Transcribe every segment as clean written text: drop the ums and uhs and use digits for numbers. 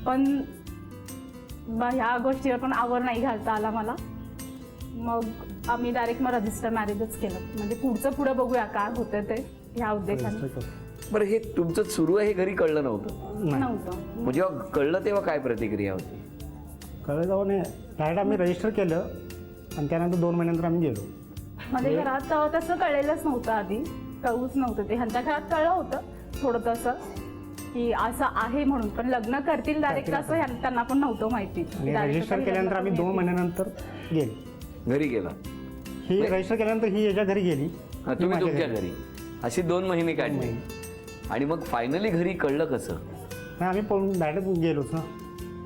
पण ह्या गोष्टीवर पण आवर नाही घालता आला मला. मग आम्ही डायरेक्ट मग रजिस्टर मॅरेजच केलं. म्हणजे पुढं बघूया काय होतं ते ह्या उद्देशाने. बरं, हे तुमचं सुरू आहे हे घरी कळलं नव्हतं? नव्हतं. म्हणजे जेव्हा कळलं तेव्हा काय प्रतिक्रिया होती? कळलं जाऊन डायरेक्ट आम्ही रजिस्टर केलं आणि त्यानंतर 2 महिन्यानंतर आम्ही गेलो. म्हणजे घरात तसं कळलेलंच नव्हतं, आधी कळूच नव्हतं. ते ह्यांच्या घरात कळलं होतं थोडं तसं की असं आहे म्हणून, पण लग्न करतील डायरेक्ट असं त्यांना पण नव्हतं माहिती. रजिस्टर केल्यानंतर आम्ही 2 महिन्यानंतर गेलो घरी गेला. ही रजिस्टर केल्यानंतर ही याच्या घरी गेली. तुम्ही तुमच्या घरी अशी 2 महिने काढले आणि मग फायनली घरी कळलं कसं? आम्ही डायरेक्ट गेलोच ना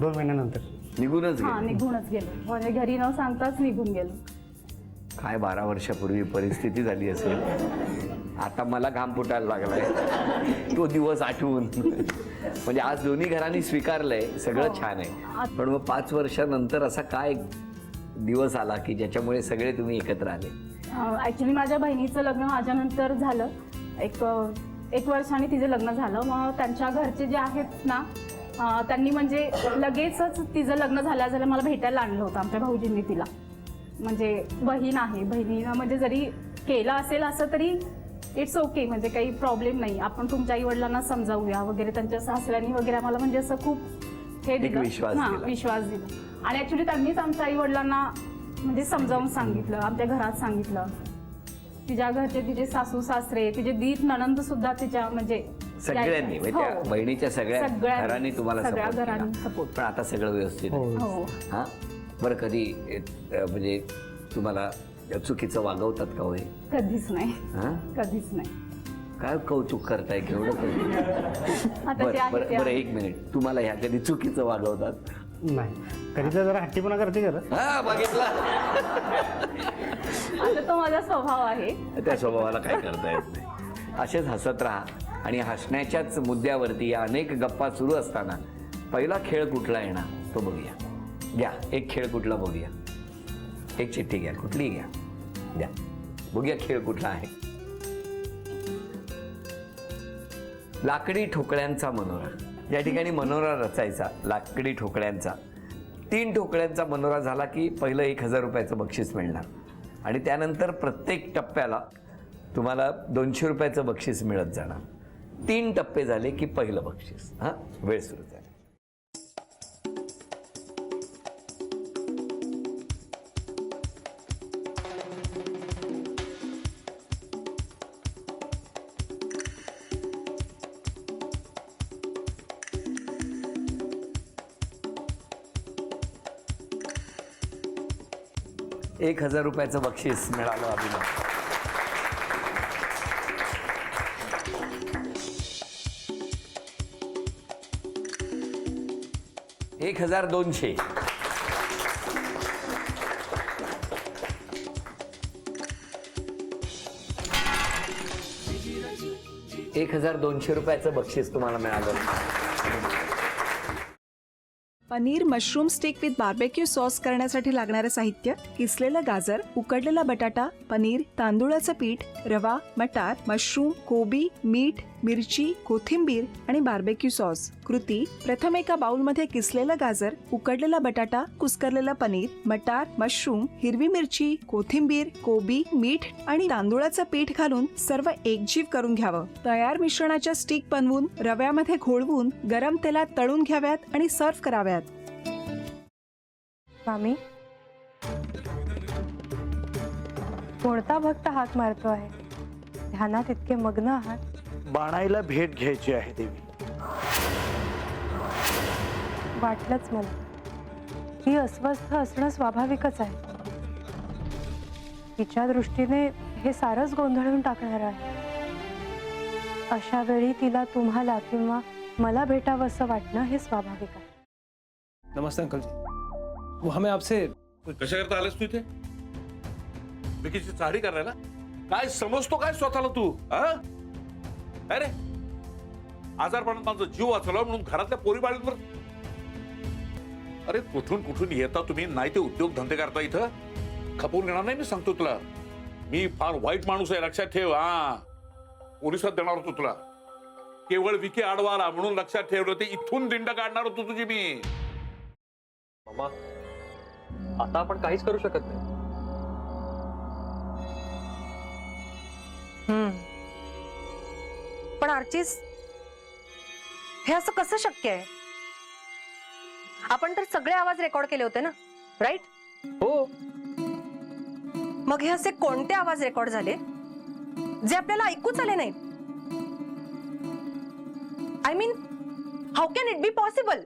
2 महिन्यानंतर. निघूनच निघूनच गेलो. म्हणजे घरी न सांगताच निघून गेलो. काय 12 वर्षापूर्वी परिस्थिती झाली असेल. आता मला घाम फुटायला लागलाय तो दिवस आठवून. म्हणजे आज दोन्ही घरांनी स्वीकारलंय, सगळं छान आहे. पण मग 5 वर्षानंतर असा काय दिवस आला की ज्याच्यामुळे सगळे तुम्ही एकत्र आले? ॲक्च्युली माझ्या बहिणीचं लग्न माझ्यानंतर झालं. एक वर्षाने तिचं लग्न झालं. मग त्यांच्या घरचे जे आहेत ना, त्यांनी म्हणजे लगेचच तिचं लग्न झाल्या मला भेटायला आणलं होतं आमच्या भाऊजींनी तिला. म्हणजे बहीण आहे, बहिणीनं म्हणजे जरी केलं असेल असं तरी इट्स ओके, म्हणजे काही प्रॉब्लेम नाही, आपण तुमच्या आईवडिलांना समजावूया वगैरे. त्यांच्या सासऱ्यांनी वगैरे आम्हाला म्हणजे असं खूप हे दिलं, विश्वास दिला. आणि ॲक्च्युली त्यांनीच आमच्या आईवडिलांना म्हणजे समजावून सांगितलं, आमच्या घरात सांगितलं. तिच्या घरचे, तिचे सासू सासरे, तिचे दीर नणंद सुद्धा तिच्या म्हणजे सगळ्यांनी, म्हणजे बहिणीच्या सगळ्या घरांनी तुम्हाला सगळ्या घरांनी सपोर्ट. पण आता सगळं व्यवस्थित आहे. हां, बरं, कधी म्हणजे तुम्हाला चुकीचं वागवतात का? होय, कधीच नाही. हां, कधीच नाही. काय कौतुक करताय केवढं कौतुक. बरं 1 मिनिट, तुम्हाला ह्या कधी चुकीचं वागवतात? नाही, कधी तर जरा हट्टीपणा करते खरं. हा, बघितला. आता तो माझा स्वभाव आहे. त्या स्वभावाला काय करता येत नाही. असेच हसत राहा आणि हसण्याच्याच मुद्द्यावरती या अनेक गप्पा सुरू असताना पहिला खेळ कुठला येणार तो बघूया. घ्या एक खेळ कुठला बघूया. एक चिठ्ठी घ्या, कुठली घ्या, द्या, बघूया खेळ कुठला आहे. लाकडी ठोकळ्यांचा मनोरा. या ठिकाणी मनोरा रचायचा, लाकडी ठोकळ्यांचा. 3 ठोकळ्यांचा मनोरा झाला की पहिलं 1000 रुपयाचं बक्षीस मिळणार आणि त्यानंतर प्रत्येक टप्प्याला तुम्हाला 200 रुपयाचं बक्षीस मिळत जाणार. 3 टप्पे झाले की पहिलं बक्षीस. हां, वेळ सुरू झाली. $1000 रुपयाचं बक्षीस मिळालं अभिनव. $1200. $1200 रुपयाचं बक्षीस तुम्हाला मिळालं. Paneer mushroom stick with barbecue sauce करण्यासाठी लागणारे साहित्य: किसलेलं गाजर, उकडलेला बटाटा, पनीर, तांदूळाचं पीठ, रवा, मटार, मशरूम, कोबी, मीठ, मिरची, कोथिंबीर आणि बार्बेक्यू सॉस. कृती: प्रथम एका बाउलमध्ये किसलेलं गाजर, उकडलेला बटाटा, कुस्करलेलं पनीर, मटार, मशरूम, हिरवी मिरची, कोथिंबीर, कोबी, मीठ आणि तांदूळाचं पीठ घालून सर्व एकजीव करून घ्यावं. तयार मिश्रणाच्या स्टिक बनवून रव्यामध्ये घोळवून गरम तेलात तळून घ्याव्यात आणि सर्व्ह कराव्यात. मामी, कोणता भक्त हाक मारतो आहे? ध्यानात इतके मग्न आहात. बाणाईला भेट घ्यायची आहे देवी. वाटलंच मला. ही अस्वस्थ असणं स्वाभाविकच आहे. तिच्या दृष्टीने हे सारंच गोंधळून टाकणार आहे. अशा वेळी तिला तुम्हाला किंवा मला भेटावं असं वाटणं हे स्वाभाविक आहे. नमस्ते अंकल जी. वो हमें आपसे कशा करता आलास तू इथे? विकीची चाळी करायला? काय समजतो काय स्वतःला तू? अरे आजारपणात माझा जीव वाचवला म्हणून घरातल्या पोरीबाळींवर. अरे कुठून येता तुम्ही? नाही ते उद्योग धंदे करता इथं. खपवून घेणार नाही मी सांगतो तुला. मी फार वाईट माणूस आहे, लक्षात ठेव. पोलिसात देणार होतो तुला. केवळ विखे आडवा आला म्हणून लक्षात ठेवलं, ते इथून दिंड काढणार होतो तुझी मी. मामा, आता आपण काहीच करू शकत नाही. पण आर्चिस, हे असं कसं शक्य आहे? आपण तर सगळे आवाज रेकॉर्ड केले होते ना, राईट? हो. मग हे असे कोणते आवाज रेकॉर्ड झाले जे आपल्याला ऐकूच आले नाहीत? I mean, how can it be possible?